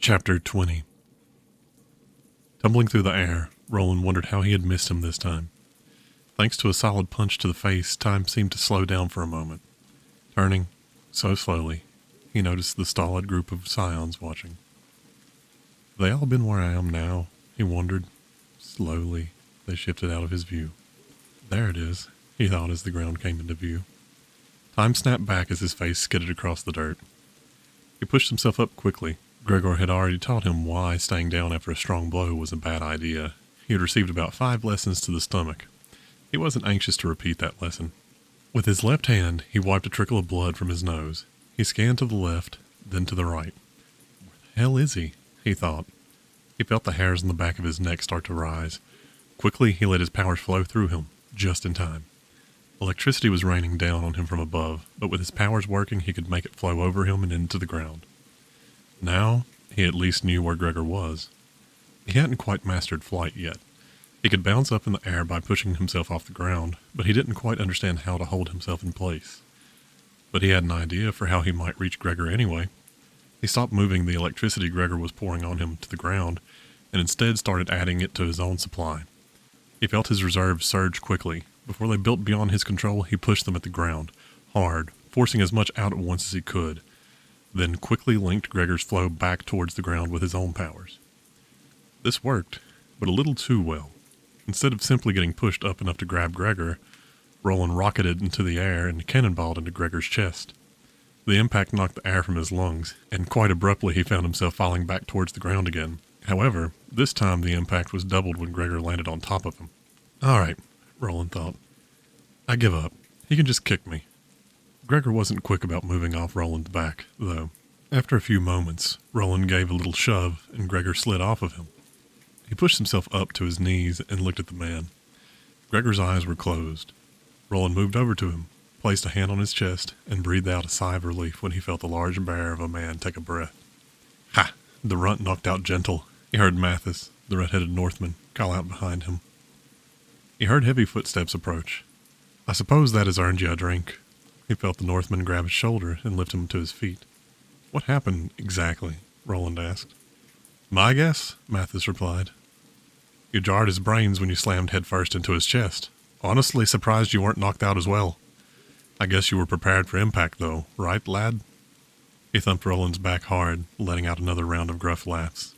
Chapter 20. Tumbling through the air, Roland wondered how he had missed him this time. Thanks to a solid punch to the face, time seemed to slow down for a moment. Turning, so slowly, he noticed the stolid group of scions watching. Have they all been where I am now? He wondered. Slowly, they shifted out of his view. There it is, he thought as the ground came into view. Time snapped back as his face skidded across the dirt. He pushed himself up quickly. Gregor had already taught him why staying down after a strong blow was a bad idea. He had received about 5 lessons to the stomach. He wasn't anxious to repeat that lesson. With his left hand, he wiped a trickle of blood from his nose. He scanned to the left, then to the right. Where the hell is he? He thought. He felt the hairs on the back of his neck start to rise. Quickly, he let his powers flow through him, just in time. Electricity was raining down on him from above, but with his powers working, he could make it flow over him and into the ground. Now, he at least knew where Gregor was. He hadn't quite mastered flight yet. He could bounce up in the air by pushing himself off the ground, but he didn't quite understand how to hold himself in place. But he had an idea for how he might reach Gregor anyway. He stopped moving the electricity Gregor was pouring on him to the ground, and instead started adding it to his own supply. He felt his reserves surge quickly. Before they built beyond his control, he pushed them at the ground, hard, forcing as much out at once as he could, then quickly linked Gregor's flow back towards the ground with his own powers. This worked, but a little too well. Instead of simply getting pushed up enough to grab Gregor, Roland rocketed into the air and cannonballed into Gregor's chest. The impact knocked the air from his lungs, and quite abruptly he found himself falling back towards the ground again. However, this time the impact was doubled when Gregor landed on top of him. All right, Roland thought. I give up. He can just kick me. Gregor wasn't quick about moving off Roland's back, though. After a few moments, Roland gave a little shove, and Gregor slid off of him. He pushed himself up to his knees and looked at the man. Gregor's eyes were closed. Roland moved over to him, placed a hand on his chest, and breathed out a sigh of relief when he felt the large bear of a man take a breath. Ha! The runt knocked out gentle. He heard Mathis, the red-headed Northman, call out behind him. He heard heavy footsteps approach. I suppose that has earned you a drink. He felt the Northman grab his shoulder and lift him to his feet. What happened exactly? Roland asked. My guess, Mathis replied. You jarred his brains when you slammed headfirst into his chest. Honestly surprised you weren't knocked out as well. I guess you were prepared for impact, though, right, lad? He thumped Roland's back hard, letting out another round of gruff laughs.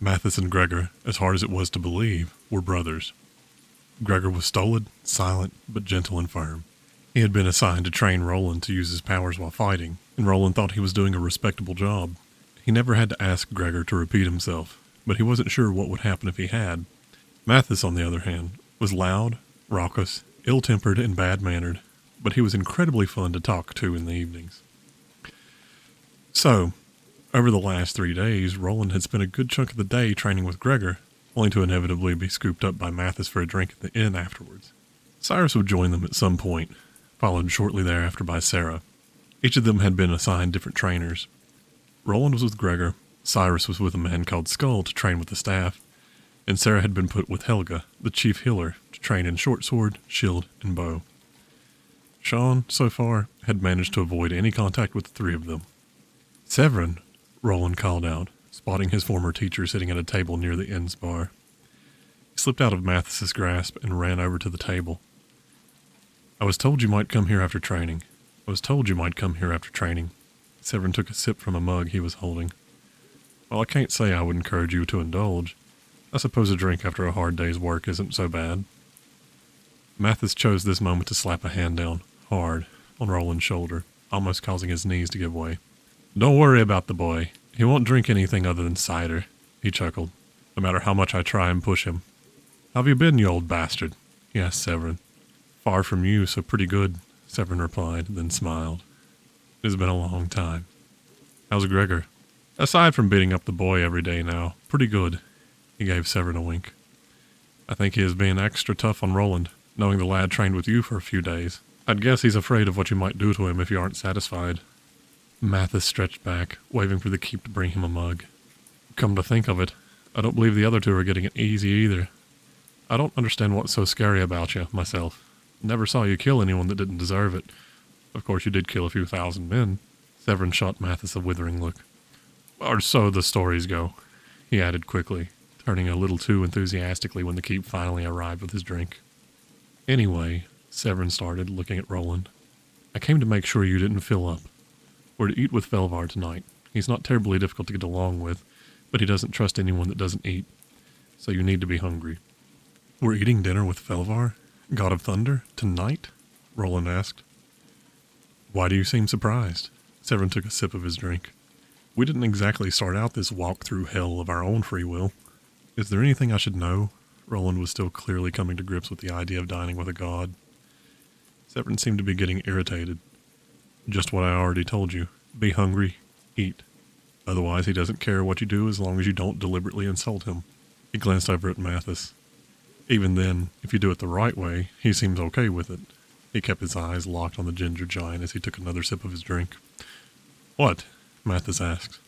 Mathis and Gregor, as hard as it was to believe, were brothers. Gregor was stolid, silent, but gentle and firm. He had been assigned to train Roland to use his powers while fighting, and Roland thought he was doing a respectable job. He never had to ask Gregor to repeat himself, but he wasn't sure what would happen if he had. Mathis, on the other hand, was loud, raucous, ill-tempered, and bad-mannered, but he was incredibly fun to talk to in the evenings. So, over the last 3 days, Roland had spent a good chunk of the day training with Gregor, only to inevitably be scooped up by Mathis for a drink at the inn afterwards. Cyrus would join them at some point, followed shortly thereafter by Sarah. Each of them had been assigned different trainers. Roland was with Gregor, Cyrus was with a man called Skull to train with the staff, and Sarah had been put with Helga, the chief healer, to train in short sword, shield, and bow. Sean, so far, had managed to avoid any contact with the 3 of them. Severin, Roland called out, spotting his former teacher sitting at a table near the inn's bar. He slipped out of Mathis's grasp and ran over to the table. I was told you might come here after training. Severin took a sip from a mug he was holding. Well, I can't say I would encourage you to indulge. I suppose a drink after a hard day's work isn't so bad. Mathis chose this moment to slap a hand down, hard, on Roland's shoulder, almost causing his knees to give way. Don't worry about the boy. He won't drink anything other than cider, he chuckled, no matter how much I try and push him. How have you been, you old bastard? He asked Severin. Far from you, so pretty good, Severin replied, then smiled. It has been a long time. How's Gregor? Aside from beating up the boy every day now, pretty good. He gave Severin a wink. I think he is being extra tough on Roland, knowing the lad trained with you for a few days. I'd guess he's afraid of what you might do to him if you aren't satisfied. Mathis stretched back, waving for the keep to bring him a mug. Come to think of it, I don't believe the other 2 are getting it easy either. I don't understand what's so scary about you, myself. Never saw you kill anyone that didn't deserve it. Of course you did kill a few thousand men. Severin shot Mathis a withering look. Or so the stories go, he added quickly, turning a little too enthusiastically when the keep finally arrived with his drink. Anyway, Severin started, looking at Roland. I came to make sure you didn't fill up. We're to eat with Felvar tonight. He's not terribly difficult to get along with, but he doesn't trust anyone that doesn't eat. So you need to be hungry. We're eating dinner with Felvar, God of Thunder, tonight? Roland asked. Why do you seem surprised? Severin took a sip of his drink. We didn't exactly start out this walk through hell of our own free will. Is there anything I should know? Roland was still clearly coming to grips with the idea of dining with a god. Severin seemed to be getting irritated. Just what I already told you. Be hungry, eat. Otherwise, he doesn't care what you do as long as you don't deliberately insult him. He glanced over at Mathis. Even then, if you do it the right way, he seems okay with it. He kept his eyes locked on the ginger giant as he took another sip of his drink. What? Mathis asked.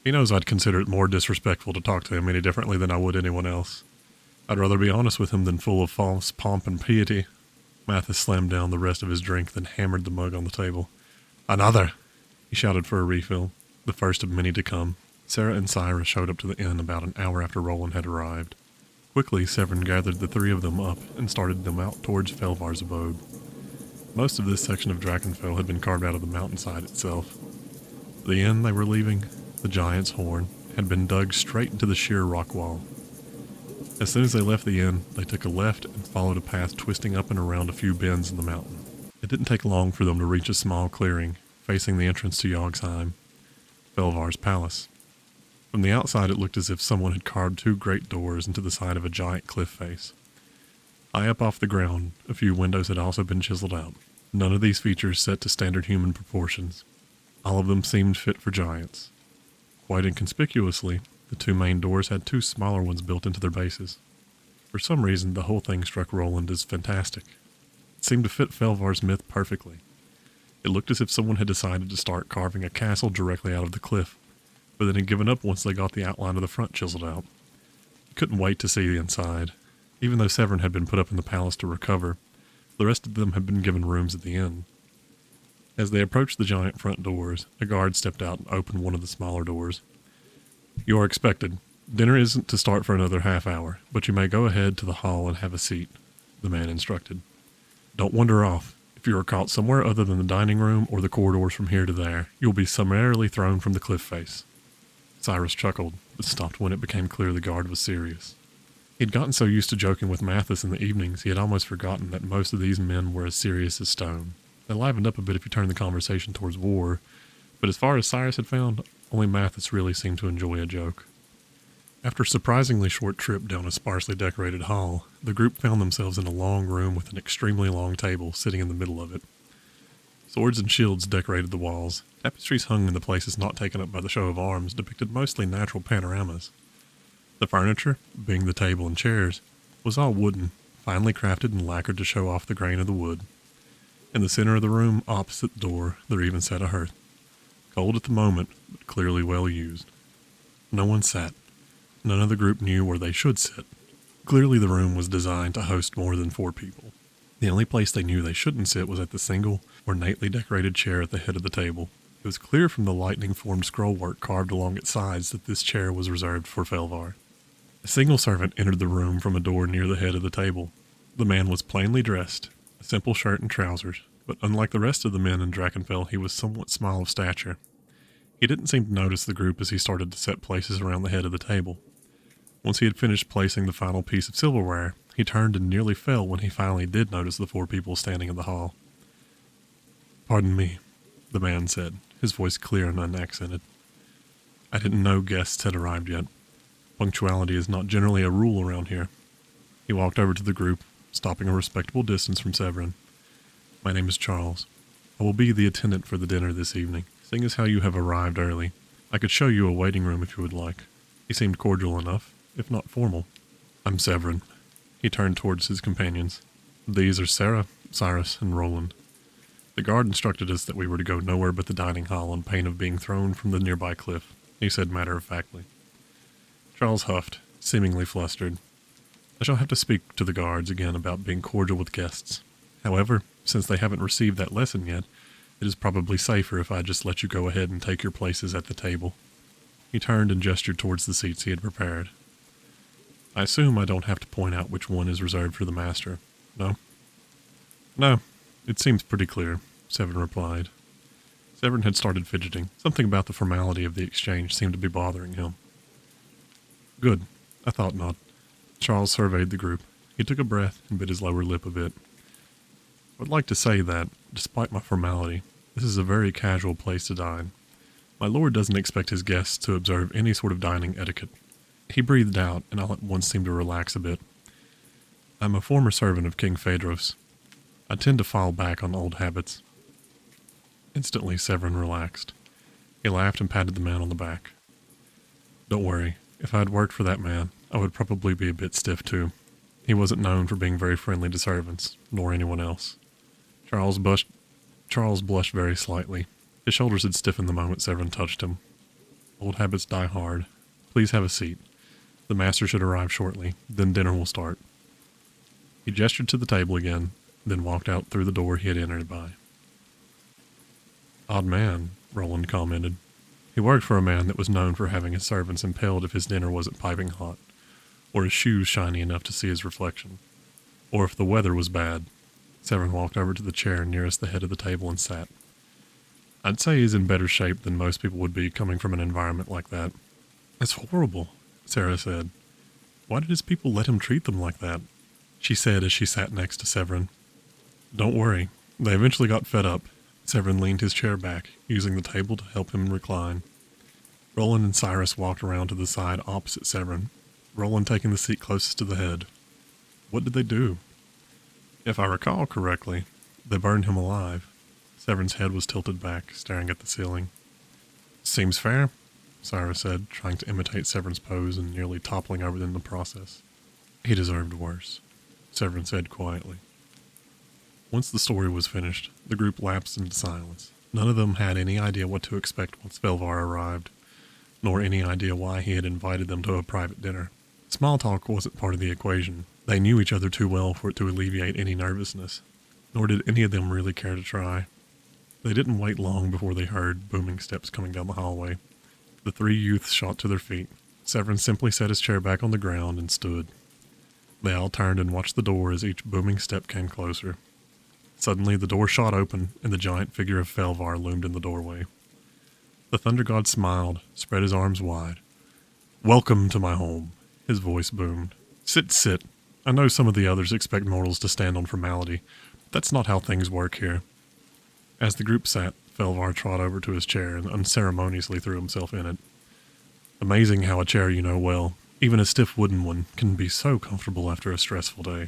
He knows I'd consider it more disrespectful to talk to him any differently than I would anyone else. I'd rather be honest with him than full of false pomp and piety. Mathis slammed down the rest of his drink, then hammered the mug on the table. Another! He shouted for a refill, the first of many to come. Sarah and Cyrus showed up to the inn about an hour after Roland had arrived. Quickly, Severin gathered the three of them up and started them out towards Felvar's abode. Most of this section of Drakenfell had been carved out of the mountainside itself. The inn they were leaving, the Giant's Horn, had been dug straight into the sheer rock wall. As soon as they left the inn, they took a left and followed a path twisting up and around a few bends in the mountain. It didn't take long for them to reach a small clearing, facing the entrance to Yogsheim, Felvar's palace. From the outside it looked as if someone had carved two great doors into the side of a giant cliff face. High up off the ground, a few windows had also been chiseled out, none of these features set to standard human proportions. All of them seemed fit for giants. Quite inconspicuously, the two main doors had two smaller ones built into their bases. For some reason, the whole thing struck Roland as fantastic. It seemed to fit Felvar's myth perfectly. It looked as if someone had decided to start carving a castle directly out of the cliff, but then had given up once they got the outline of the front chiseled out. He couldn't wait to see the inside. Even though Severin had been put up in the palace to recover, the rest of them had been given rooms at the inn. As they approached the giant front doors, a guard stepped out and opened one of the smaller doors. You are expected. Dinner isn't to start for another half hour, but you may go ahead to the hall and have a seat, the man instructed. Don't wander off. If you are caught somewhere other than the dining room or the corridors from here to there, you'll be summarily thrown from the cliff face. Cyrus chuckled, but stopped when it became clear the guard was serious. He'd gotten so used to joking with Mathis in the evenings, he had almost forgotten that most of these men were as serious as stone. They livened up a bit if you turned the conversation towards war, but as far as Cyrus had found, only Mathis really seemed to enjoy a joke. After a surprisingly short trip down a sparsely decorated hall, the group found themselves in a long room with an extremely long table sitting in the middle of it. Swords and shields decorated the walls. Tapestries hung in the places not taken up by the show of arms depicted mostly natural panoramas. The furniture, being the table and chairs, was all wooden, finely crafted and lacquered to show off the grain of the wood. In the center of the room, opposite the door, there even sat a hearth. Cold at the moment, but clearly well used. No one sat. None of the group knew where they should sit. Clearly the room was designed to host more than 4 people. The only place they knew they shouldn't sit was at the single, ornately decorated chair at the head of the table. It was clear from the lightning-formed scrollwork carved along its sides that this chair was reserved for Felvar. A single servant entered the room from a door near the head of the table. The man was plainly dressed, a simple shirt and trousers, but unlike the rest of the men in Drakenfell, he was somewhat small of stature. He didn't seem to notice the group as he started to set places around the head of the table. Once he had finished placing the final piece of silverware, he turned and nearly fell when he finally did notice the 4 people standing in the hall. Pardon me, the man said, his voice clear and unaccented. I didn't know guests had arrived yet. Punctuality is not generally a rule around here. He walked over to the group, stopping a respectable distance from Severin. My name is Charles. I will be the attendant for the dinner this evening. Seeing as how you have arrived early, I could show you a waiting room if you would like. He seemed cordial enough, if not formal. I'm Severin. He turned towards his companions. These are Sarah, Cyrus, and Roland. The guard instructed us that we were to go nowhere but the dining hall on pain of being thrown from the nearby cliff, he said matter-of-factly. Charles huffed, seemingly flustered. I shall have to speak to the guards again about being cordial with guests. However, since they haven't received that lesson yet, it is probably safer if I just let you go ahead and take your places at the table. he turned and gestured towards the seats he had prepared. I assume I don't have to point out which one is reserved for the master, no? No, it seems pretty clear, Severin replied. Severin had started fidgeting. Something about the formality of the exchange seemed to be bothering him. Good, I thought not. Charles surveyed the group. He took a breath and bit his lower lip a bit. I would like to say that, despite my formality, this is a very casual place to dine. My lord doesn't expect his guests to observe any sort of dining etiquette. He breathed out, and all at once seemed to relax a bit. I'm a former servant of King Phaedros. I tend to fall back on old habits. Instantly, Severin relaxed. He laughed and patted the man on the back. Don't worry, if I had worked for that man, I would probably be a bit stiff too. He wasn't known for being very friendly to servants, nor anyone else. Charles blushed very slightly. His shoulders had stiffened the moment Severin touched him. Old habits die hard. Please have a seat. The master should arrive shortly, then dinner will start. He gestured to the table again, then walked out through the door he had entered by. Odd man, Roland commented. He worked for a man that was known for having his servants impaled if his dinner wasn't piping hot, or his shoes shiny enough to see his reflection, or if the weather was bad. Severin walked over to the chair nearest the head of the table and sat. I'd say he's in better shape than most people would be coming from an environment like that. It's horrible, Sarah said. Why did his people let him treat them like that? She said as she sat next to Severin. Don't worry, they eventually got fed up. Severin leaned his chair back, using the table to help him recline. Roland and Cyrus walked around to the side opposite Severin, Roland taking the seat closest to the head. What did they do? If I recall correctly, they burned him alive. Severin's head was tilted back, staring at the ceiling. Seems fair, Cyrus said, trying to imitate Severin's pose and nearly toppling over in the process. He deserved worse, Severin said quietly. Once the story was finished, the group lapsed into silence. None of them had any idea what to expect once Felvar arrived, nor any idea why he had invited them to a private dinner. Small talk wasn't part of the equation. They knew each other too well for it to alleviate any nervousness, nor did any of them really care to try. They didn't wait long before they heard booming steps coming down the hallway. The three youths shot to their feet. Severin simply set his chair back on the ground and stood. They all turned and watched the door as each booming step came closer. Suddenly, the door shot open, and the giant figure of Felvar loomed in the doorway. The Thunder God smiled, spread his arms wide. Welcome to my home, his voice boomed. Sit. I know some of the others expect mortals to stand on formality, but that's not how things work here. As the group sat, Felvar trod over to his chair and unceremoniously threw himself in it. Amazing how a chair you know well, even a stiff wooden one, can be so comfortable after a stressful day.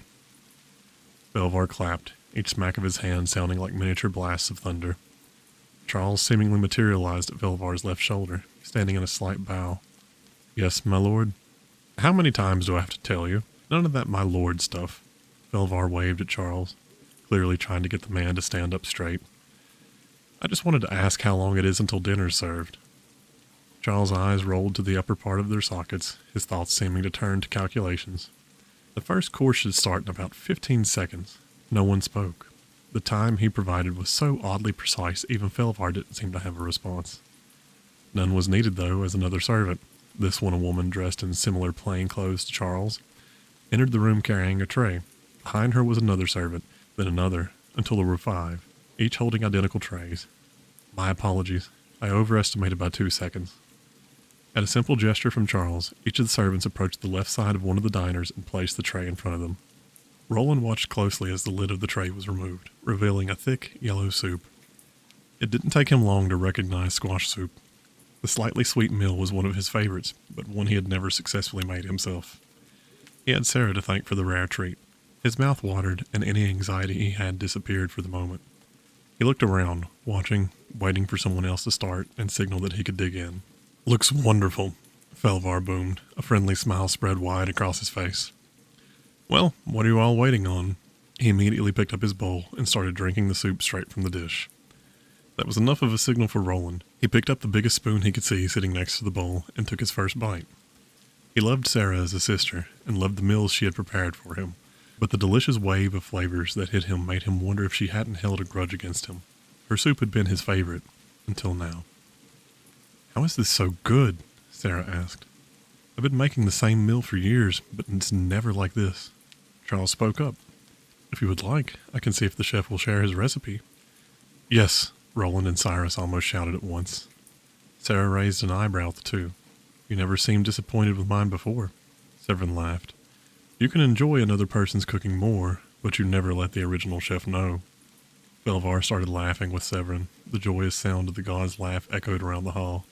Felvar clapped, each smack of his hand sounding like miniature blasts of thunder. Charles seemingly materialized at Felvar's left shoulder, standing in a slight bow. Yes, my lord? How many times do I have to tell you? None of that my lord stuff. Felvar waved at Charles, clearly trying to get the man to stand up straight. I just wanted to ask how long it is until dinner's served. Charles' eyes rolled to the upper part of their sockets, his thoughts seeming to turn to calculations. The first course should start in about 15 seconds. No one spoke. The time he provided was so oddly precise, even Felvar didn't seem to have a response. None was needed, though, as another servant, this one a woman dressed in similar plain clothes to Charles, entered the room carrying a tray. Behind her was another servant, then another, until there were 5, each holding identical trays. My apologies. I overestimated by 2 seconds. At a simple gesture from Charles, each of the servants approached the left side of one of the diners and placed the tray in front of them. Roland watched closely as the lid of the tray was removed, revealing a thick, yellow soup. It didn't take him long to recognize squash soup. The slightly sweet meal was one of his favorites, but one he had never successfully made himself. He had Sarah to thank for the rare treat. His mouth watered, and any anxiety he had disappeared for the moment. He looked around, watching, waiting for someone else to start and signal that he could dig in. Looks wonderful, Felvar boomed, a friendly smile spread wide across his face. Well, what are you all waiting on? He immediately picked up his bowl and started drinking the soup straight from the dish. That was enough of a signal for Roland. He picked up the biggest spoon he could see sitting next to the bowl and took his first bite. He loved Sarah as a sister and loved the meals she had prepared for him, but the delicious wave of flavors that hit him made him wonder if she hadn't held a grudge against him. Her soup had been his favorite, until now. How is this so good? Sarah asked. I've been making the same meal for years, but it's never like this. Charles spoke up. If you would like, I can see if the chef will share his recipe. Yes, Roland and Cyrus almost shouted at once. Sarah raised an eyebrow at the two. You never seemed disappointed with mine before. Severin laughed. You can enjoy another person's cooking more, but you never let the original chef know. Felvar started laughing with Severin. The joyous sound of the god's laugh echoed around the hall.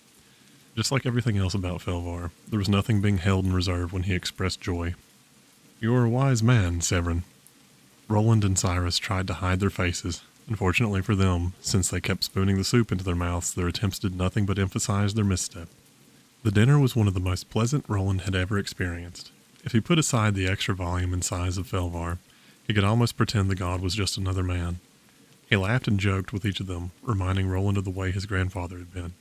Just like everything else about Felvar, there was nothing being held in reserve when he expressed joy. You are a wise man, Severin. Roland and Cyrus tried to hide their faces. Unfortunately for them, since they kept spooning the soup into their mouths, their attempts did nothing but emphasize their misstep. The dinner was one of the most pleasant Roland had ever experienced. If he put aside the extra volume and size of Felvar, he could almost pretend the god was just another man. He laughed and joked with each of them, reminding Roland of the way his grandfather had been,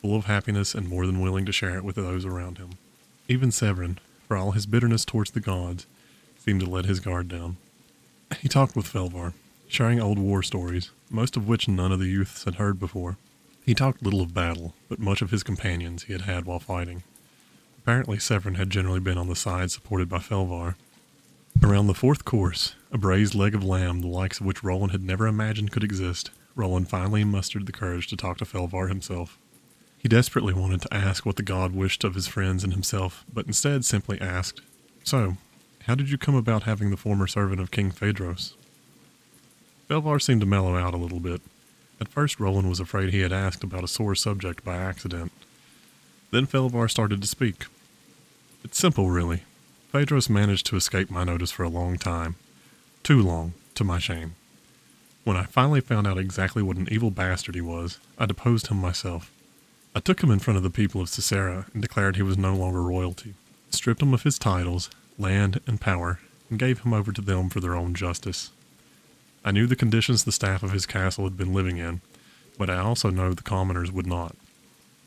full of happiness and more than willing to share it with those around him. Even Severin, for all his bitterness towards the gods, seemed to let his guard down. He talked with Felvar, sharing old war stories, most of which none of the youths had heard before. He talked little of battle, but much of his companions he had had while fighting. Apparently Severin had generally been on the side supported by Felvar. Around the fourth course, a braised leg of lamb the likes of which Roland had never imagined could exist, Roland finally mustered the courage to talk to Felvar himself. He desperately wanted to ask what the god wished of his friends and himself, but instead simply asked, So, how did you come about having the former servant of King Phaedros? Felvar seemed to mellow out a little bit. At first Roland was afraid he had asked about a sore subject by accident. Then Felvar started to speak. It's simple, really. Phaedros managed to escape my notice for a long time. Too long, to my shame. When I finally found out exactly what an evil bastard he was, I deposed him myself. I took him in front of the people of Sisera and declared he was no longer royalty, stripped him of his titles, land, and power, and gave him over to them for their own justice. I knew the conditions the staff of his castle had been living in, but I also know the commoners would not.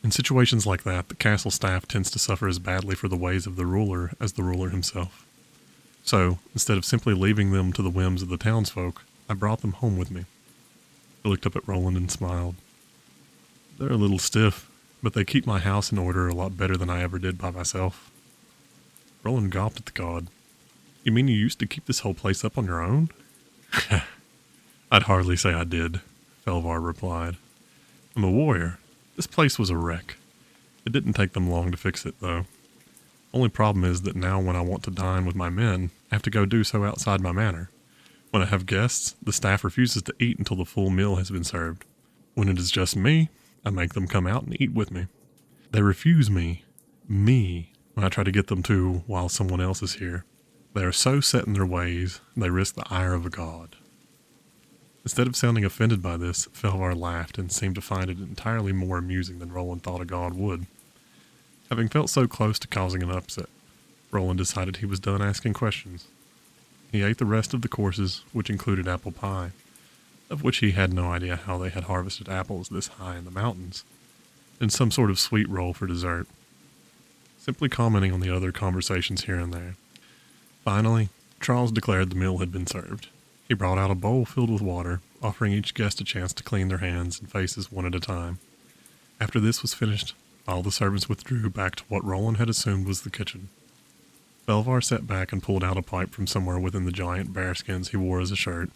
In situations like that, the castle staff tends to suffer as badly for the ways of the ruler as the ruler himself. So, instead of simply leaving them to the whims of the townsfolk, I brought them home with me. I looked up at Roland and smiled. They're a little stiff, but they keep my house in order a lot better than I ever did by myself. Roland gawped at the god. You mean you used to keep this whole place up on your own? I'd hardly say I did, Felvar replied. I'm a warrior. This place was a wreck. It didn't take them long to fix it, though. Only problem is that now when I want to dine with my men, I have to go do so outside my manor. When I have guests, the staff refuses to eat until the full meal has been served. When it is just me, I make them come out and eat with me. They refuse me, when I try to get them to while someone else is here. They are so set in their ways, they risk the ire of a god. Instead of sounding offended by this, Felvar laughed and seemed to find it entirely more amusing than Roland thought a god would. Having felt so close to causing an upset, Roland decided he was done asking questions. He ate the rest of the courses, which included apple pie, of which he had no idea how they had harvested apples this high in the mountains, and some sort of sweet roll for dessert, simply commenting on the other conversations here and there. Finally, Charles declared the meal had been served. He brought out a bowl filled with water, offering each guest a chance to clean their hands and faces one at a time. After this was finished, all the servants withdrew back to what Roland had assumed was the kitchen. Felvar sat back and pulled out a pipe from somewhere within the giant bearskins he wore as a shirt.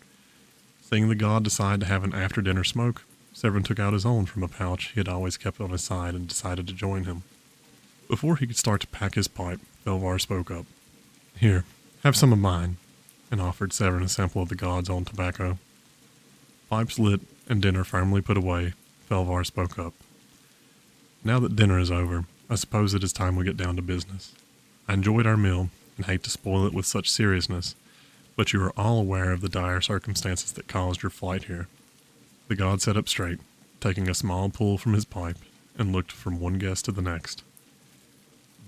Seeing the god decide to have an after-dinner smoke, Severin took out his own from a pouch he had always kept on his side and decided to join him. Before he could start to pack his pipe, Felvar spoke up. Here, have some of mine, and offered Severin a sample of the god's own tobacco. Pipes lit and dinner firmly put away, Felvar spoke up. Now that dinner is over, I suppose it is time we get down to business. I enjoyed our meal, and hate to spoil it with such seriousness, but you are all aware of the dire circumstances that caused your flight here. The god sat up straight, taking a small pull from his pipe, and looked from one guest to the next.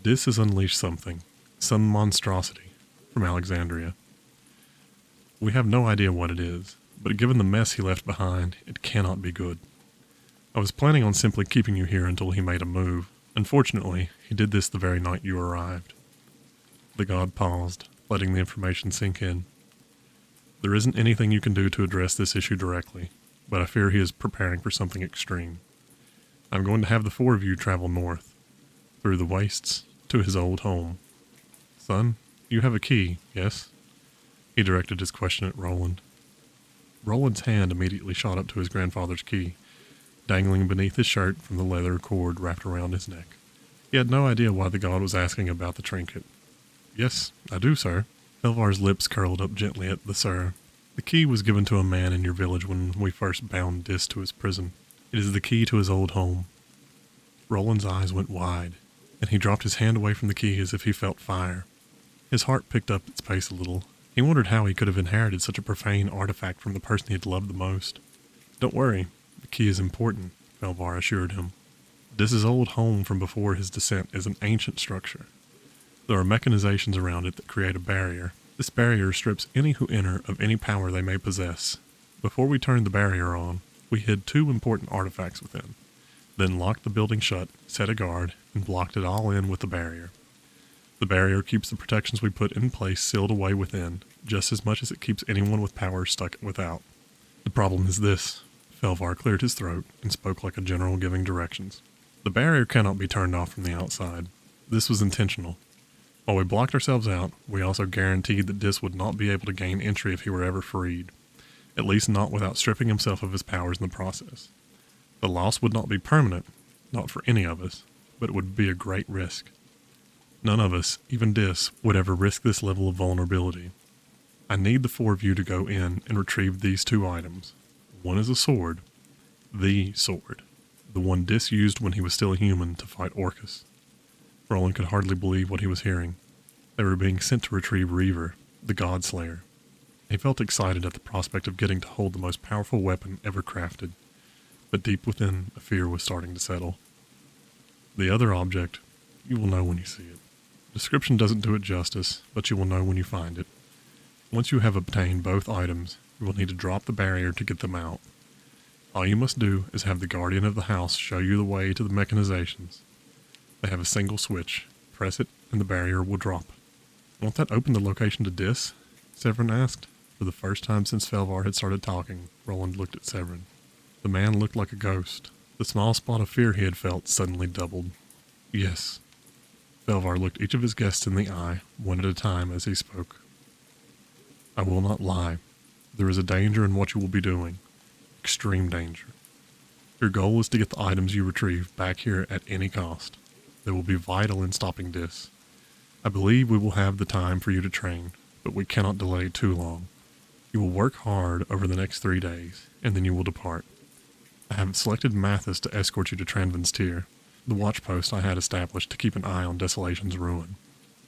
Dis has unleashed something, some monstrosity, from Alexandria. We have no idea what it is, but given the mess he left behind, it cannot be good. I was planning on simply keeping you here until he made a move. Unfortunately, he did this the very night you arrived. The god paused, letting the information sink in. There isn't anything you can do to address this issue directly, but I fear he is preparing for something extreme. I'm going to have the four of you travel north. through the wastes, to his old home. Son, you have a key, yes? He directed his question at Roland. Roland's hand immediately shot up to his grandfather's key, dangling beneath his shirt from the leather cord wrapped around his neck. He had no idea why the god was asking about the trinket. Yes, I do, sir. Felvar's lips curled up gently at the sir. The key was given to a man in your village when we first bound Dis to his prison. It is the key to his old home. Roland's eyes went wide, and he dropped his hand away from the key as if he felt fire. His heart picked up its pace a little. He wondered how he could have inherited such a profane artifact from the person he had loved the most. Don't worry, the key is important, Felvar assured him. Dis's old home from before his descent is an ancient structure. There are mechanizations around it that create a barrier. This barrier strips any who enter of any power they may possess. Before we turned the barrier on, we hid 2 important artifacts within, then locked the building shut, set a guard, and blocked it all in with the barrier. The barrier keeps the protections we put in place sealed away within, just as much as it keeps anyone with power stuck without. The problem is this. Felvar cleared his throat and spoke like a general giving directions. The barrier cannot be turned off from the outside. This was intentional. While we blocked ourselves out, we also guaranteed that Dis would not be able to gain entry if he were ever freed, at least not without stripping himself of his powers in the process. The loss would not be permanent, not for any of us, but it would be a great risk. None of us, even Dis, would ever risk this level of vulnerability. I need the 4 of you to go in and retrieve these 2 items. One is a sword, the sword, the one Dis used when he was still a human to fight Orcus. Roland could hardly believe what he was hearing. They were being sent to retrieve Reaver, the God Slayer. He felt excited at the prospect of getting to hold the most powerful weapon ever crafted, but deep within, a fear was starting to settle. The other object, you will know when you see it. Description doesn't do it justice, but you will know when you find it. Once you have obtained both items, you will need to drop the barrier to get them out. All you must do is have the guardian of the house show you the way to the mechanizations. They have a single switch. Press it, and the barrier will drop. Won't that open the location to Dis? Severin asked. For the first time since Felvar had started talking, Roland looked at Severin. The man looked like a ghost. The small spot of fear he had felt suddenly doubled. Yes. Felvar looked each of his guests in the eye, one at a time, as he spoke. I will not lie. There is a danger in what you will be doing. Extreme danger. Your goal is to get the items you retrieve back here at any cost. They will be vital in stopping Dis. I believe we will have the time for you to train, but we cannot delay too long. You will work hard over the next 3 days, and then you will depart. I have selected Mathis to escort you to Tranvin's the watch post I had established to keep an eye on Desolation's ruin.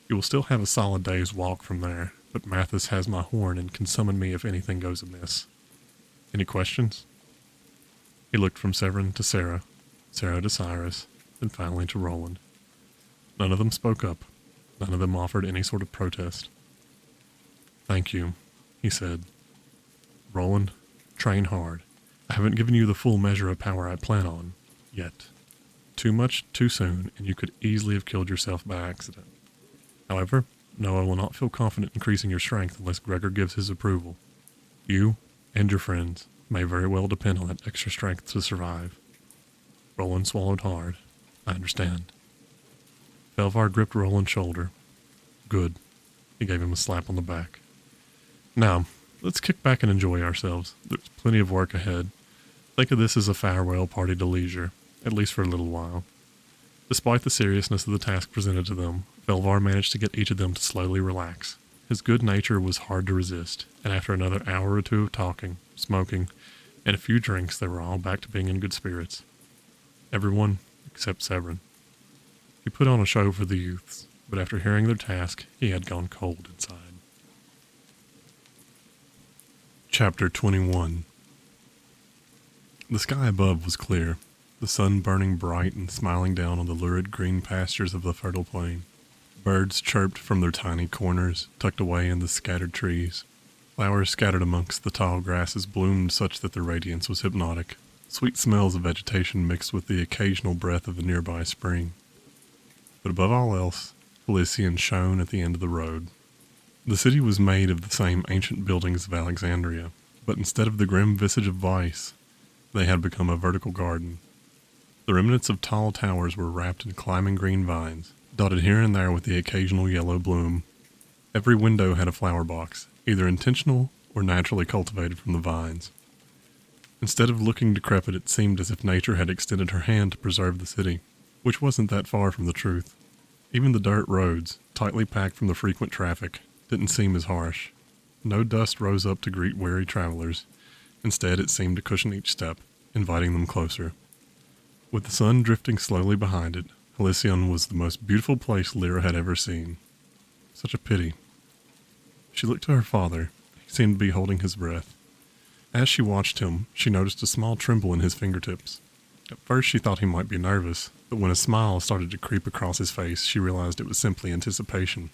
You will still have a solid day's walk from there, but Mathis has my horn and can summon me if anything goes amiss. Any questions? He looked from Severin to Sarah, Sarah to Cyrus, then finally to Roland. None of them spoke up. None of them offered any sort of protest. Thank you, he said. Roland, train hard. I haven't given you the full measure of power I plan on, yet. Too much, too soon, and you could easily have killed yourself by accident. However, no, I will not feel confident increasing your strength unless Gregor gives his approval. You, and your friends, may very well depend on that extra strength to survive. Roland swallowed hard. I understand. Felvar gripped Roland's shoulder. Good. He gave him a slap on the back. Now, let's kick back and enjoy ourselves. There's plenty of work ahead. Think of this as a farewell party to leisure, at least for a little while. Despite the seriousness of the task presented to them, Felvar managed to get each of them to slowly relax. His good nature was hard to resist, and after another hour or 2 of talking, smoking, and a few drinks, they were all back to being in good spirits. Everyone except Severin. He put on a show for the youths, but after hearing their task, he had gone cold inside. Chapter 21. The sky above was clear, the sun burning bright and smiling down on the lurid green pastures of the fertile plain. Birds chirped from their tiny corners, tucked away in the scattered trees. Flowers scattered amongst the tall grasses bloomed such that their radiance was hypnotic. Sweet smells of vegetation mixed with the occasional breath of the nearby spring. But above all else, Elysian shone at the end of the road. The city was made of the same ancient buildings of Alexandria, but instead of the grim visage of vice, they had become a vertical garden. The remnants of tall towers were wrapped in climbing green vines, dotted here and there with the occasional yellow bloom. Every window had a flower box, either intentional or naturally cultivated from the vines. Instead of looking decrepit, it seemed as if nature had extended her hand to preserve the city, which wasn't that far from the truth. Even the dirt roads, tightly packed from the frequent traffic, didn't seem as harsh. No dust rose up to greet weary travelers. Instead, it seemed to cushion each step, inviting them closer. With the sun drifting slowly behind it, Halcyon was the most beautiful place Lyra had ever seen. Such a pity. She looked to her father. He seemed to be holding his breath. As she watched him, she noticed a small tremble in his fingertips. At first she thought he might be nervous, but when a smile started to creep across his face, she realized it was simply anticipation.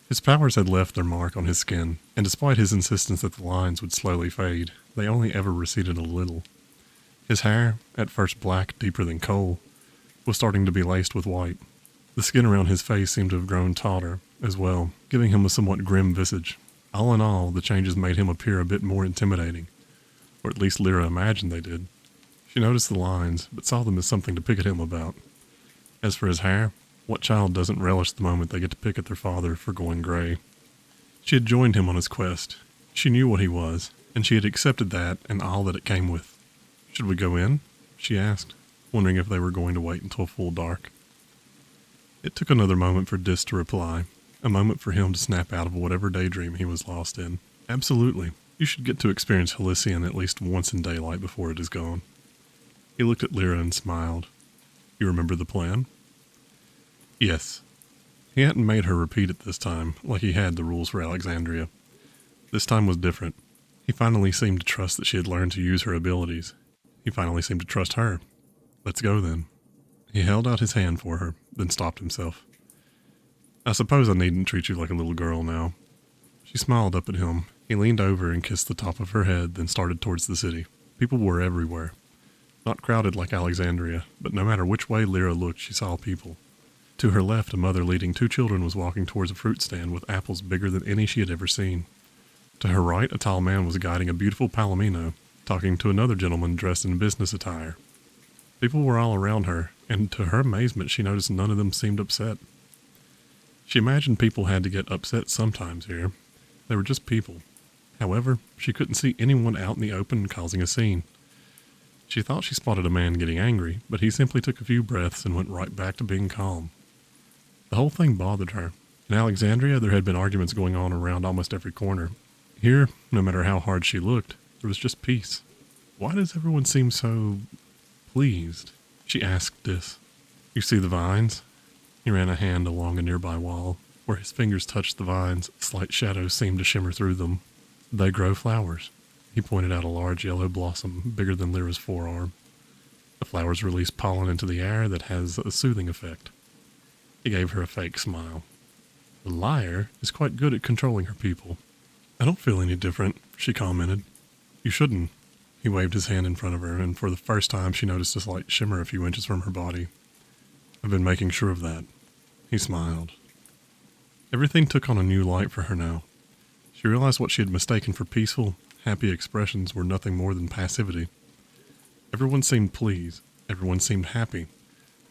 His powers had left their mark on his skin, and despite his insistence that the lines would slowly fade, they only ever receded a little. His hair, at first black deeper than coal, was starting to be laced with white. The skin around his face seemed to have grown tauter as well, giving him a somewhat grim visage. All in all, the changes made him appear a bit more intimidating, or at least Lyra imagined they did. She noticed the lines, but saw them as something to pick at him about. As for his hair, what child doesn't relish the moment they get to pick at their father for going gray? She had joined him on his quest. She knew what he was, and she had accepted that and all that it came with. "Should we go in?" she asked, wondering if they were going to wait until full dark. It took another moment for Dis to reply, a moment for him to snap out of whatever daydream he was lost in. "Absolutely. You should get to experience Halcyon at least once in daylight before it is gone." He looked at Lyra and smiled. "You remember the plan?" "Yes." He hadn't made her repeat it this time, like he had the rules for Alexandria. This time was different. He finally seemed to trust that she had learned to use her abilities. He finally seemed to trust her. "Let's go, then." He held out his hand for her, then stopped himself. "I suppose I needn't treat you like a little girl now." She smiled up at him. He leaned over and kissed the top of her head, then started towards the city. People were everywhere. Not crowded like Alexandria, but no matter which way Lyra looked, she saw people. To her left, a mother leading 2 children was walking towards a fruit stand with apples bigger than any she had ever seen. To her right, a tall man was guiding a beautiful palomino, talking to another gentleman dressed in business attire. People were all around her, and to her amazement, she noticed none of them seemed upset. She imagined people had to get upset sometimes here. They were just people. However, she couldn't see anyone out in the open causing a scene. She thought she spotted a man getting angry, but he simply took a few breaths and went right back to being calm. The whole thing bothered her. In Alexandria, there had been arguments going on around almost every corner. Here, no matter how hard she looked, there was just peace. "Why does everyone seem so pleased?" she asked Dis. "You see the vines?" He ran a hand along a nearby wall. Where his fingers touched the vines, slight shadows seemed to shimmer through them. "They grow flowers." He pointed out a large yellow blossom, bigger than Lyra's forearm. "The flowers release pollen into the air that has a soothing effect." He gave her a fake smile. "The liar is quite good at controlling her people." "I don't feel any different," she commented. "You shouldn't." He waved his hand in front of her, and for the first time she noticed a slight shimmer a few inches from her body. "I've been making sure of that." He smiled. Everything took on a new light for her now. She realized what she had mistaken for peaceful, happy expressions were nothing more than passivity. Everyone seemed pleased, everyone seemed happy,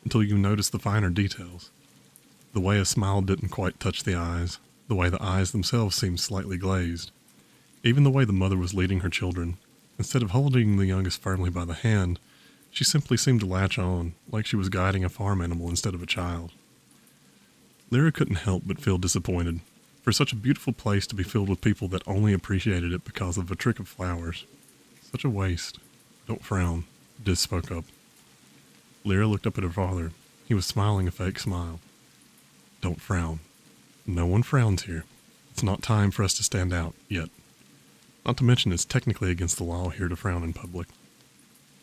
until you noticed the finer details. The way a smile didn't quite touch the eyes, the way the eyes themselves seemed slightly glazed. Even the way the mother was leading her children. Instead of holding the youngest firmly by the hand, she simply seemed to latch on, like she was guiding a farm animal instead of a child. Lyra couldn't help but feel disappointed. For such a beautiful place to be filled with people that only appreciated it because of a trick of flowers. Such a waste. "Don't frown," Dis spoke up. Lyra looked up at her father. He was smiling a fake smile. "Don't frown. No one frowns here. It's not time for us to stand out, yet. Not to mention it's technically against the law here to frown in public."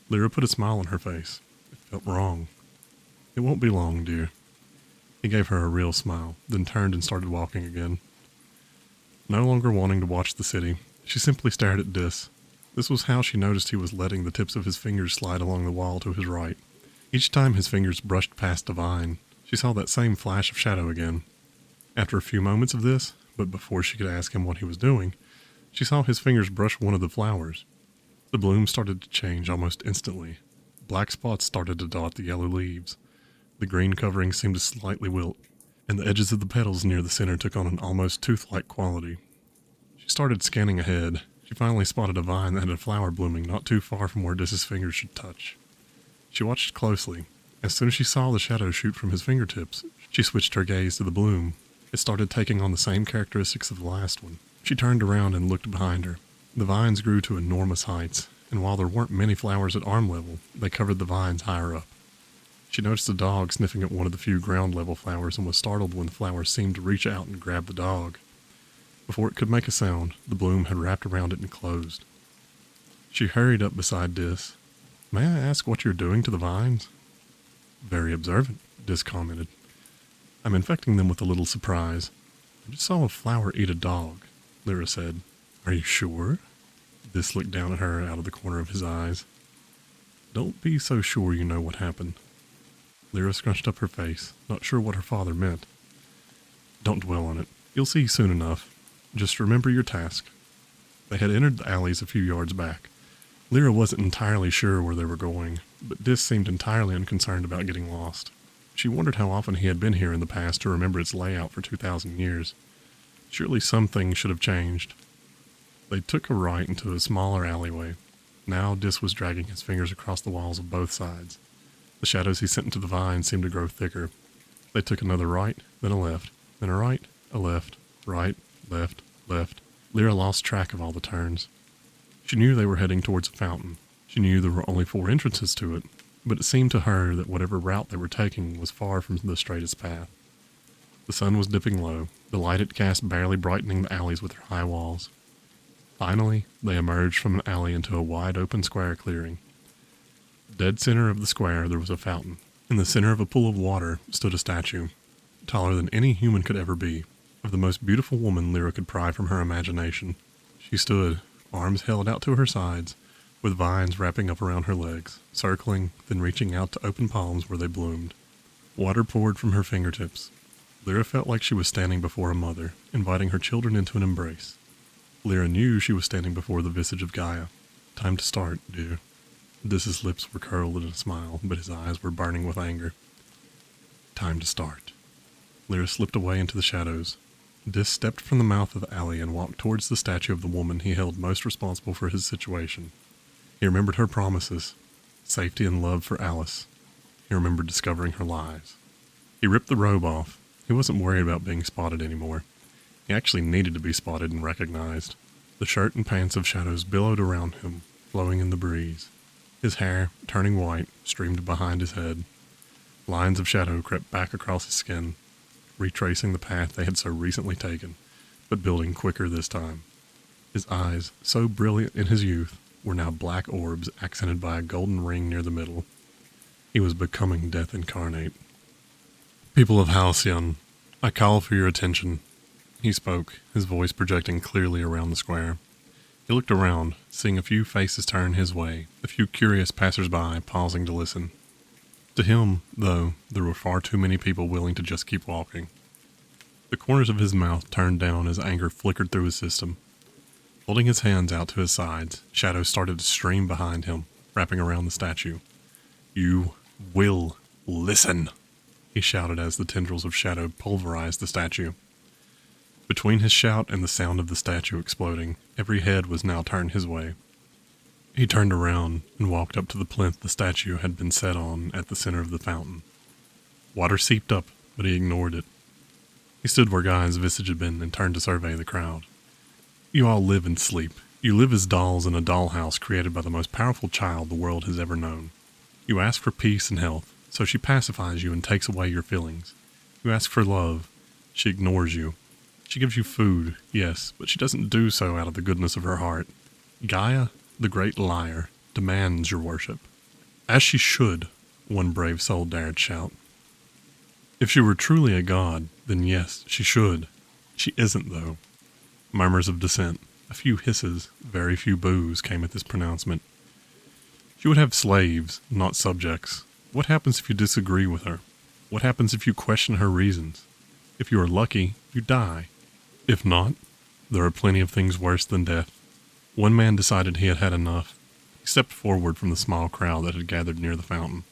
Lyra put a smile on her face. It felt wrong. "It won't be long, dear." He gave her a real smile, then turned and started walking again. No longer wanting to watch the city, she simply stared at Dis. This was how she noticed he was letting the tips of his fingers slide along the wall to his right. Each time his fingers brushed past a vine, she saw that same flash of shadow again. After a few moments of this, but before she could ask him what he was doing, she saw his fingers brush one of the flowers. The bloom started to change almost instantly. Black spots started to dot the yellow leaves. The green covering seemed to slightly wilt, and the edges of the petals near the center took on an almost tooth-like quality. She started scanning ahead. She finally spotted a vine that had a flower blooming not too far from where Dis's fingers should touch. She watched closely. As soon as she saw the shadow shoot from his fingertips, she switched her gaze to the bloom. It started taking on the same characteristics of the last one. She turned around and looked behind her. The vines grew to enormous heights, and while there weren't many flowers at arm level, they covered the vines higher up. She noticed a dog sniffing at one of the few ground-level flowers and was startled when the flower seemed to reach out and grab the dog. Before it could make a sound, the bloom had wrapped around it and closed. She hurried up beside Dis. "May I ask what you're doing to the vines?" "Very observant," Dis commented. "I'm infecting them with a little surprise. I just saw a flower eat a dog," Lyra said. "Are you sure?" Dis looked down at her out of the corner of his eyes. "Don't be so sure you know what happened." Lyra scrunched up her face, not sure what her father meant. "Don't dwell on it. You'll see soon enough. Just remember your task." They had entered the alleys a few yards back. Lyra wasn't entirely sure where they were going, but Dis seemed entirely unconcerned about getting lost. She wondered how often he had been here in the past to remember its layout for 2,000 years. Surely some things should have changed. They took a right into a smaller alleyway. Now Dis was dragging his fingers across the walls of both sides. The shadows he sent into the vines seemed to grow thicker. They took another right, then a left, then a right, a left, right, left, left. Lyra lost track of all the turns. She knew they were heading towards a fountain. She knew there were only 4 entrances to it, but it seemed to her that whatever route they were taking was far from the straightest path. The sun was dipping low, the light it cast barely brightening the alleys with their high walls. Finally, they emerged from an alley into a wide open square clearing. Dead center of the square there was a fountain. In the center of a pool of water stood a statue, taller than any human could ever be, of the most beautiful woman Lyra could pry from her imagination. She stood, arms held out to her sides, with vines wrapping up around her legs, circling, then reaching out to open palms where they bloomed. Water poured from her fingertips. Lyra felt like she was standing before a mother, inviting her children into an embrace. Lyra knew she was standing before the visage of Gaia. "Time to start, dear." Dis's lips were curled in a smile, but his eyes were burning with anger. "Time to start." Lyra slipped away into the shadows. Dis stepped from the mouth of the alley and walked towards the statue of the woman he held most responsible for his situation. He remembered her promises, safety and love for Alice. He remembered discovering her lies. He ripped the robe off. He wasn't worried about being spotted anymore. He actually needed to be spotted and recognized. The shirt and pants of shadows billowed around him, flowing in the breeze. His hair, turning white, streamed behind his head. Lines of shadow crept back across his skin, retracing the path they had so recently taken, but building quicker this time. His eyes, so brilliant in his youth, were now black orbs accented by a golden ring near the middle. He was becoming death incarnate. "People of Halcyon, I call for your attention," he spoke, his voice projecting clearly around the square. He looked around, seeing a few faces turn his way, a few curious passers-by pausing to listen. To him, though, there were far too many people willing to just keep walking. The corners of his mouth turned down as anger flickered through his system. Holding his hands out to his sides, shadows started to stream behind him, wrapping around the statue. "You will listen," he shouted as the tendrils of shadow pulverized the statue. Between his shout and the sound of the statue exploding, every head was now turned his way. He turned around and walked up to the plinth the statue had been set on at the center of the fountain. Water seeped up, but he ignored it. He stood where Gaia's visage had been and turned to survey the crowd. "You all live and sleep. You live as dolls in a dollhouse created by the most powerful child the world has ever known. You ask for peace and health, so she pacifies you and takes away your feelings. You ask for love. She ignores you. She gives you food, yes, but she doesn't do so out of the goodness of her heart. Gaia, the great liar, demands your worship. As she should," one brave soul dared shout. "If she were truly a god, then yes, she should. She isn't, though." Murmurs of dissent, a few hisses, very few boos came at this pronouncement. "She would have slaves, not subjects. What happens if you disagree with her? What happens if you question her reasons? If you are lucky, you die. If not, there are plenty of things worse than death." One man decided he had had enough. He He stepped forward from the small crowd that had gathered near the fountain.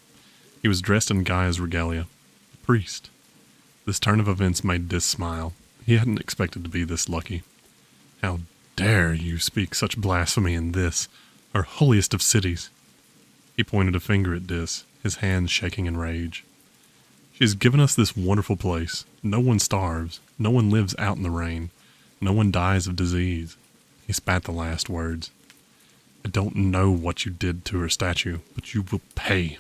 He was dressed in Gaia's regalia. The priest. This turn of events made Dis smile. He hadn't expected to be this lucky. How dare you speak such blasphemy in this, our holiest of cities? He pointed a finger at Dis, his hands shaking in rage. She has given us this wonderful place. No one starves. No one lives out in the rain. No one dies of disease. He spat the last words. I don't know what you did to her statue, but you will pay.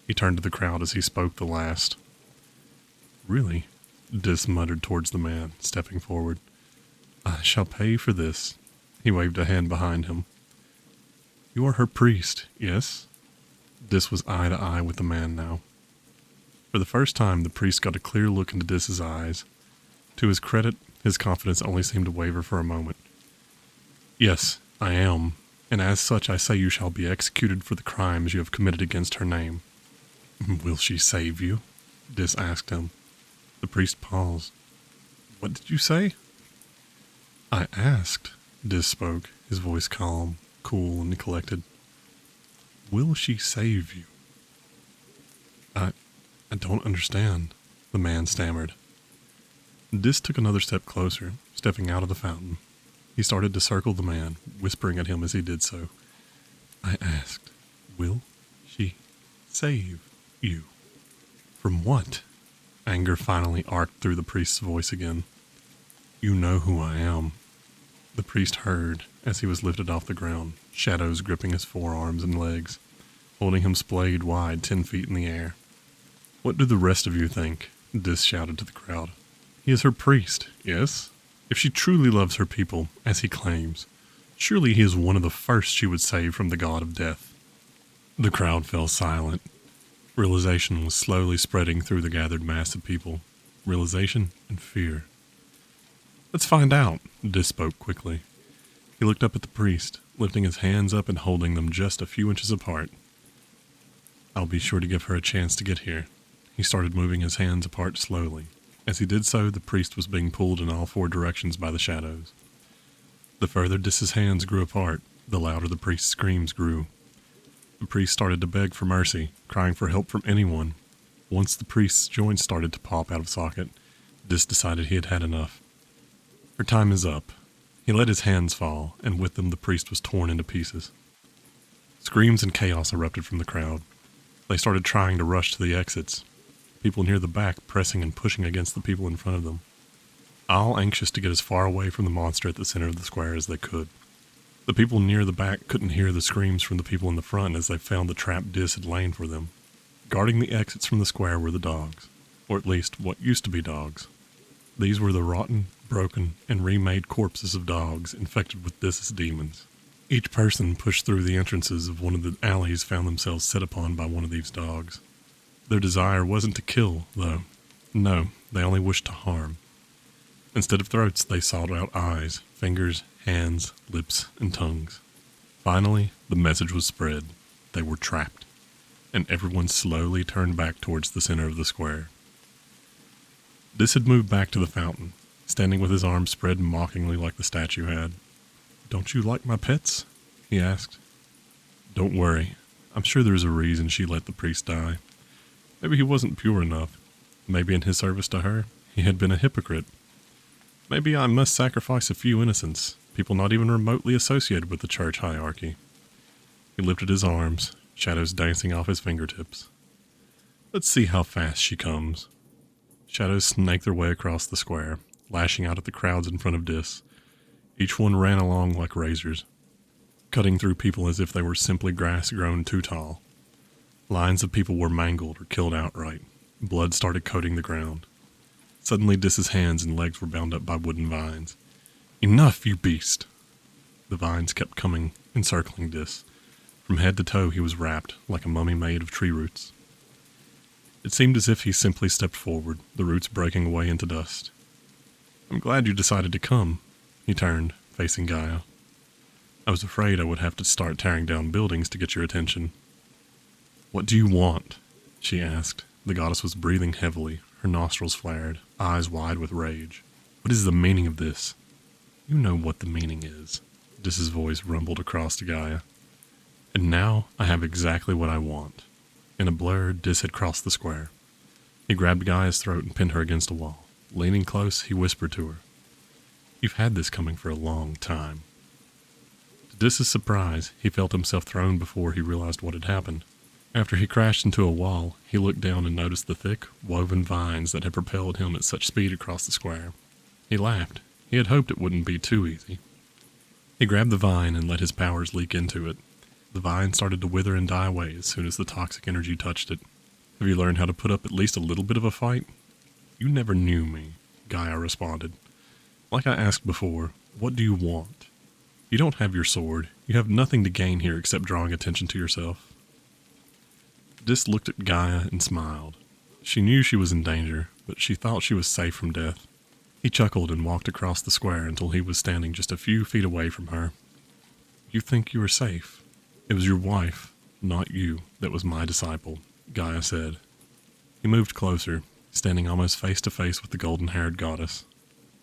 He turned to the crowd as he spoke the last. Really? Dis muttered towards the man, stepping forward. I shall pay for this. He waved a hand behind him. You are her priest, yes? Dis was eye to eye with the man now. For the first time, the priest got a clear look into Dis's eyes. To his credit, his confidence only seemed to waver for a moment. Yes, I am, and as such I say you shall be executed for the crimes you have committed against her name. Will she save you? Dis asked him. The priest paused. What did you say? I asked, Dis spoke, his voice calm, cool, and collected. Will she save you? I don't understand, the man stammered. Dis took another step closer, stepping out of the fountain. He started to circle the man, whispering at him as he did so. I asked, will she save you? From what? Anger finally arced through the priest's voice again. You know who I am. The priest heard as he was lifted off the ground, shadows gripping his forearms and legs, holding him splayed wide 10 feet in the air. What do the rest of you think? Dis shouted to the crowd. He is her priest, yes? If she truly loves her people, as he claims, surely he is one of the first she would save from the god of death. The crowd fell silent. Realization was slowly spreading through the gathered mass of people. Realization and fear. Let's find out, Dis spoke quickly. He looked up at the priest, lifting his hands up and holding them just a few inches apart. I'll be sure to give her a chance to get here. He started moving his hands apart slowly. As he did so, the priest was being pulled in all 4 directions by the shadows. The further Dis's hands grew apart, the louder the priest's screams grew. The priest started to beg for mercy, crying for help from anyone. Once the priest's joints started to pop out of socket, Dis decided he had had enough. Her time is up. He let his hands fall, and with them the priest was torn into pieces. Screams and chaos erupted from the crowd. They started trying to rush to the exits, people near the back pressing and pushing against the people in front of them, all anxious to get as far away from the monster at the center of the square as they could. The people near the back couldn't hear the screams from the people in the front as they found the trap Dis had lain for them. Guarding the exits from the square were the dogs, or at least what used to be dogs. These were the rotten, broken, and remade corpses of dogs infected with Dis's demons. Each person pushed through the entrances of one of the alleys found themselves set upon by one of these dogs. Their desire wasn't to kill, though. No, they only wished to harm. Instead of throats, they sought out eyes, fingers, hands, lips, and tongues. Finally, the message was spread. They were trapped, and everyone slowly turned back towards the center of the square. Dis had moved back to the fountain, standing with his arms spread mockingly like the statue had. Don't you like my pets? He asked. Don't worry. I'm sure there's a reason she let the priest die. Maybe he wasn't pure enough. Maybe in his service to her, he had been a hypocrite. Maybe I must sacrifice a few innocents, people not even remotely associated with the church hierarchy. He lifted his arms, shadows dancing off his fingertips. Let's see how fast she comes. Shadows snaked their way across the square, lashing out at the crowds in front of Dis. Each one ran along like razors, cutting through people as if they were simply grass grown too tall. Lines of people were mangled or killed outright. Blood started coating the ground. Suddenly Dis's hands and legs were bound up by wooden vines. Enough, you beast! The vines kept coming, encircling Dis. From head to toe he was wrapped, like a mummy made of tree roots. It seemed as if he simply stepped forward, the roots breaking away into dust. I'm glad you decided to come. He turned, facing Gaia. I was afraid I would have to start tearing down buildings to get your attention. What do you want? She asked. The goddess was breathing heavily, her nostrils flared, eyes wide with rage. What is the meaning of this? You know what the meaning is. Dis's voice rumbled across to Gaia. And now I have exactly what I want. In a blur, Dis had crossed the square. He grabbed Gaia's throat and pinned her against a wall. Leaning close, he whispered to her, "You've had this coming for a long time." To Dis's surprise, he felt himself thrown before he realized what had happened. After he crashed into a wall, he looked down and noticed the thick, woven vines that had propelled him at such speed across the square. He laughed. He had hoped it wouldn't be too easy. He grabbed the vine and let his powers leak into it. The vine started to wither and die away as soon as the toxic energy touched it. "Have you learned how to put up at least a little bit of a fight?" "You never knew me," Gaia responded. "Like I asked before, what do you want? You don't have your sword. You have nothing to gain here except drawing attention to yourself." Dis looked at Gaia and smiled. She knew she was in danger, but she thought she was safe from death. He chuckled and walked across the square until he was standing just a few feet away from her. "You think you are safe? It was your wife, not you, that was my disciple," Gaia said. He moved closer, standing almost face to face with the golden-haired goddess.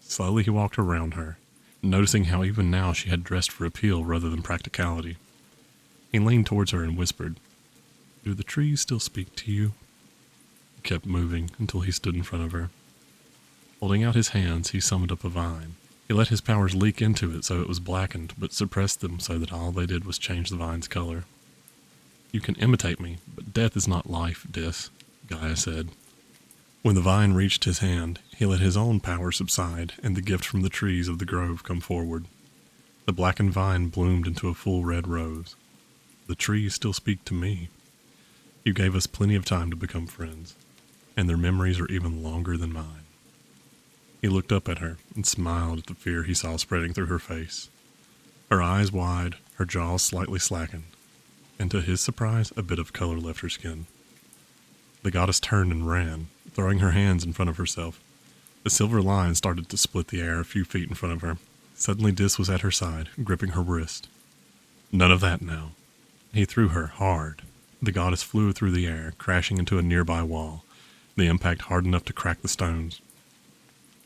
Slowly he walked around her, noticing how even now she had dressed for appeal rather than practicality. He leaned towards her and whispered, "Do the trees still speak to you?" He kept moving until he stood in front of her. Holding out his hands, he summoned up a vine. He let his powers leak into it so it was blackened, but suppressed them so that all they did was change the vine's color. "You can imitate me, but death is not life, Dis," Gaia said. When the vine reached his hand, he let his own power subside and the gift from the trees of the grove come forward. The blackened vine bloomed into a full red rose. "The trees still speak to me. You gave us plenty of time to become friends, and their memories are even longer than mine." He looked up at her and smiled at the fear he saw spreading through her face. Her eyes wide, her jaws slightly slackened, and to his surprise, a bit of color left her skin. The goddess turned and ran, throwing her hands in front of herself. The silver line started to split the air a few feet in front of her. Suddenly Dis was at her side, gripping her wrist. "None of that now." He threw her hard. The goddess flew through the air, crashing into a nearby wall, the impact hard enough to crack the stones.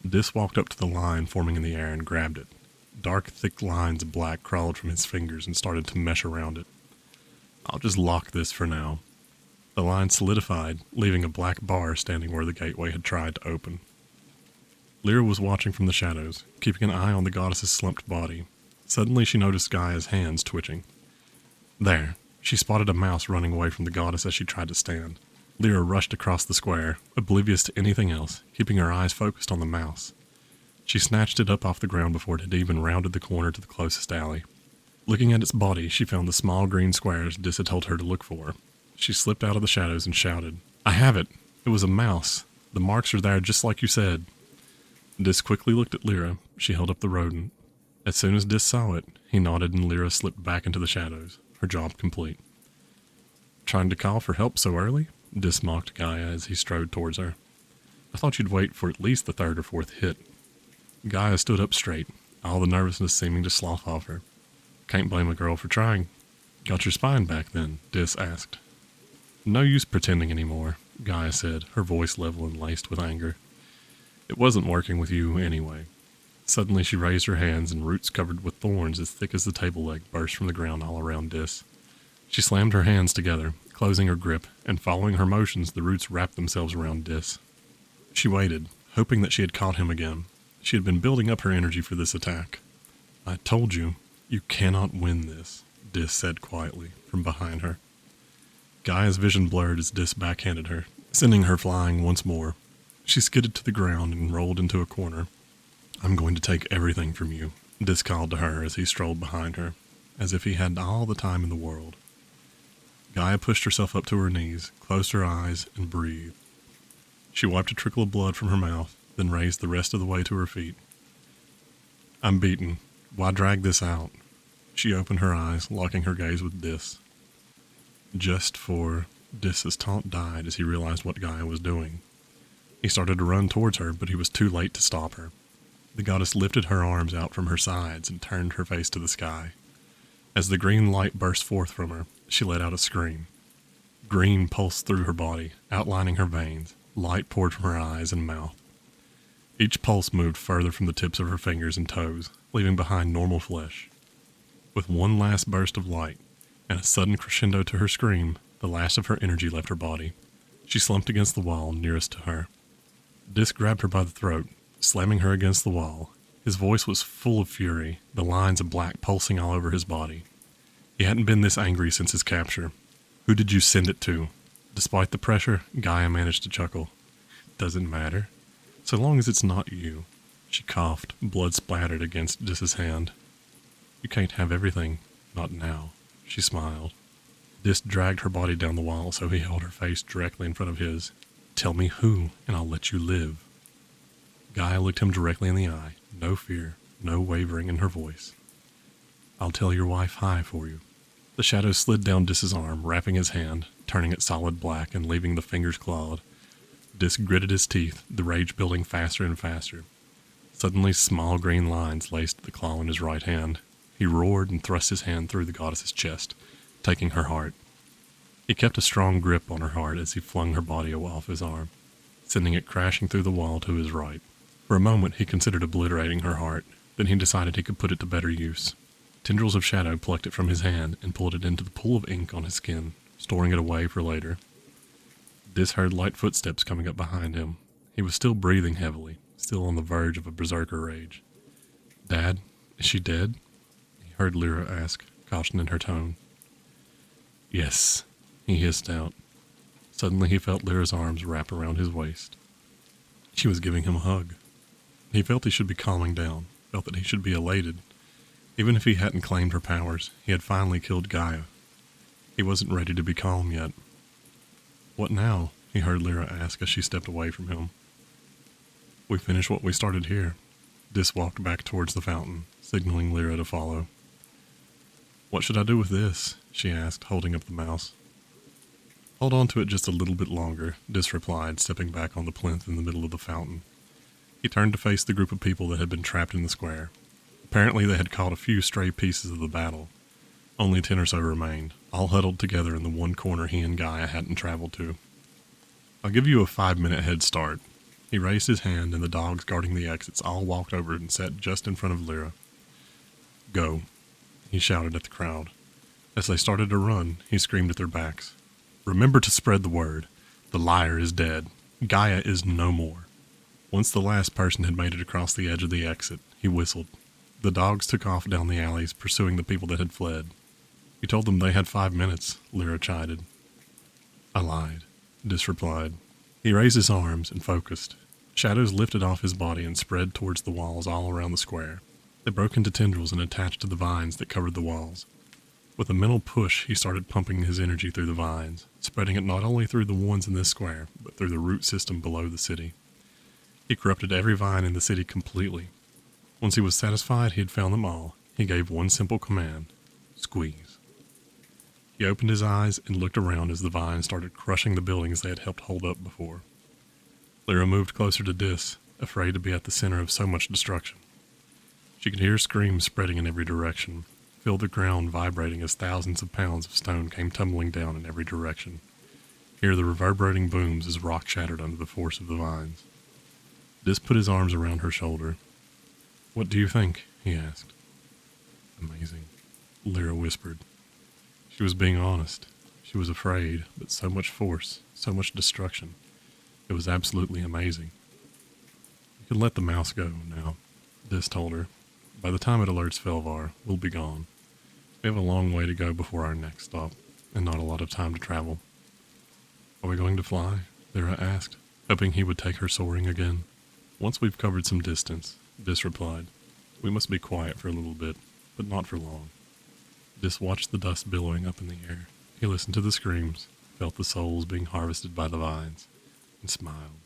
Dis walked up to the line forming in the air and grabbed it. Dark, thick lines of black crawled from his fingers and started to mesh around it. "I'll just lock this for now." The line solidified, leaving a black bar standing where the gateway had tried to open. Lyra was watching from the shadows, keeping an eye on the goddess's slumped body. Suddenly she noticed Gaia's hands twitching. There, she spotted a mouse running away from the goddess as she tried to stand. Lyra rushed across the square, oblivious to anything else, keeping her eyes focused on the mouse. She snatched it up off the ground before it had even rounded the corner to the closest alley. Looking at its body, she found the small green squares Dis had told her to look for. She slipped out of the shadows and shouted, "I have it! It was a mouse! The marks are there just like you said!" Dis quickly looked at Lyra. She held up the rodent. As soon as Dis saw it, he nodded and Lyra slipped back into the shadows, her job complete. "Trying to call for help so early?" Dis mocked Gaia as he strode towards her. "I thought you'd wait for at least the third or fourth hit." Gaia stood up straight, all the nervousness seeming to slough off her. "Can't blame a girl for trying." "Got your spine back then?" Dis asked. "No use pretending anymore," Gaia said, her voice level and laced with anger. "It wasn't working with you anyway." Suddenly she raised her hands and roots covered with thorns as thick as the table leg burst from the ground all around Dis. She slammed her hands together, closing her grip, and following her motions the roots wrapped themselves around Dis. She waited, hoping that she had caught him again. She had been building up her energy for this attack. "I told you, you cannot win this," Dis said quietly from behind her. Gaia's vision blurred as Dis backhanded her, sending her flying once more. She skidded to the ground and rolled into a corner. "I'm going to take everything from you," Dis called to her as he strolled behind her, as if he had all the time in the world. Gaia pushed herself up to her knees, closed her eyes, and breathed. She wiped a trickle of blood from her mouth, then raised the rest of the way to her feet. "I'm beaten. Why drag this out?" She opened her eyes, locking her gaze with Dis. Dis's taunt died as he realized what Gaia was doing. He started to run towards her, but he was too late to stop her. The goddess lifted her arms out from her sides and turned her face to the sky. As the green light burst forth from her, she let out a scream. Green pulsed through her body, outlining her veins. Light poured from her eyes and mouth. Each pulse moved further from the tips of her fingers and toes, leaving behind normal flesh. With one last burst of light, and a sudden crescendo to her scream, the last of her energy left her body. She slumped against the wall nearest to her. Dis grabbed her by the throat, slamming her against the wall. His voice was full of fury, the lines of black pulsing all over his body. He hadn't been this angry since his capture. Who did you send it to? Despite the pressure, Gaia managed to chuckle. Doesn't matter. So long as it's not you. She coughed, blood splattered against Dis's hand. You can't have everything. Not now. She smiled. Dis dragged her body down the wall so he held her face directly in front of his. Tell me who, and I'll let you live. Gaia looked him directly in the eye. No fear, no wavering in her voice. I'll tell your wife hi for you. The shadow slid down Dis's arm, wrapping his hand, turning it solid black and leaving the fingers clawed. Dis gritted his teeth, the rage building faster and faster. Suddenly, small green lines laced the claw in his right hand. He roared and thrust his hand through the goddess's chest, taking her heart. He kept a strong grip on her heart as he flung her body off his arm, sending it crashing through the wall to his right. For a moment, he considered obliterating her heart, then he decided he could put it to better use. Tendrils of shadow plucked it from his hand and pulled it into the pool of ink on his skin, storing it away for later. Dis heard light footsteps coming up behind him. He was still breathing heavily, still on the verge of a berserker rage. Dad, is she dead? He heard Lyra ask, caution in her tone. Yes, he hissed out. Suddenly he felt Lyra's arms wrap around his waist. She was giving him a hug. He felt he should be calming down, felt that he should be elated. Even if he hadn't claimed her powers, he had finally killed Gaia. He wasn't ready to be calm yet. What now? He heard Lyra ask as she stepped away from him. We finished what we started here. Dis walked back towards the fountain, signaling Lyra to follow. What should I do with this? She asked, holding up the mouse. Hold on to it just a little bit longer, Dis replied, stepping back on the plinth in the middle of the fountain. He turned to face the group of people that had been trapped in the square. Apparently they had caught a few stray pieces of the battle. Only 10 or so remained, all huddled together in the one corner he and Gaia hadn't traveled to. I'll give you a 5-minute head start. He raised his hand, and the dogs guarding the exits all walked over and sat just in front of Lyra. Go, he shouted at the crowd. As they started to run, he screamed at their backs. Remember to spread the word. The liar is dead. Gaia is no more. Once the last person had made it across the edge of the exit, he whistled. The dogs took off down the alleys, pursuing the people that had fled. You told them they had 5 minutes, Lyra chided. I lied, Dis replied. He raised his arms and focused. Shadows lifted off his body and spread towards the walls all around the square. They broke into tendrils and attached to the vines that covered the walls. With a mental push, he started pumping his energy through the vines, spreading it not only through the ones in this square, but through the root system below the city. He corrupted every vine in the city completely. Once he was satisfied he had found them all, he gave one simple command. Squeeze. He opened his eyes and looked around as the vines started crushing the buildings they had helped hold up before. Lyra moved closer to Dis, afraid to be at the center of so much destruction. She could hear screams spreading in every direction, feel the ground vibrating as thousands of pounds of stone came tumbling down in every direction, hear the reverberating booms as rock shattered under the force of the vines. Dis put his arms around her shoulder. What do you think? He asked. Amazing, Lyra whispered. She was being honest. She was afraid, but so much force, so much destruction. It was absolutely amazing. You can let the mouse go now, Dis told her. By the time it alerts Felvar, we'll be gone. We have a long way to go before our next stop, and not a lot of time to travel. Are we going to fly? Lyra asked, hoping he would take her soaring again. Once we've covered some distance, Dis replied. We must be quiet for a little bit, but not for long. Dis watched the dust billowing up in the air. He listened to the screams, felt the souls being harvested by the vines, and smiled.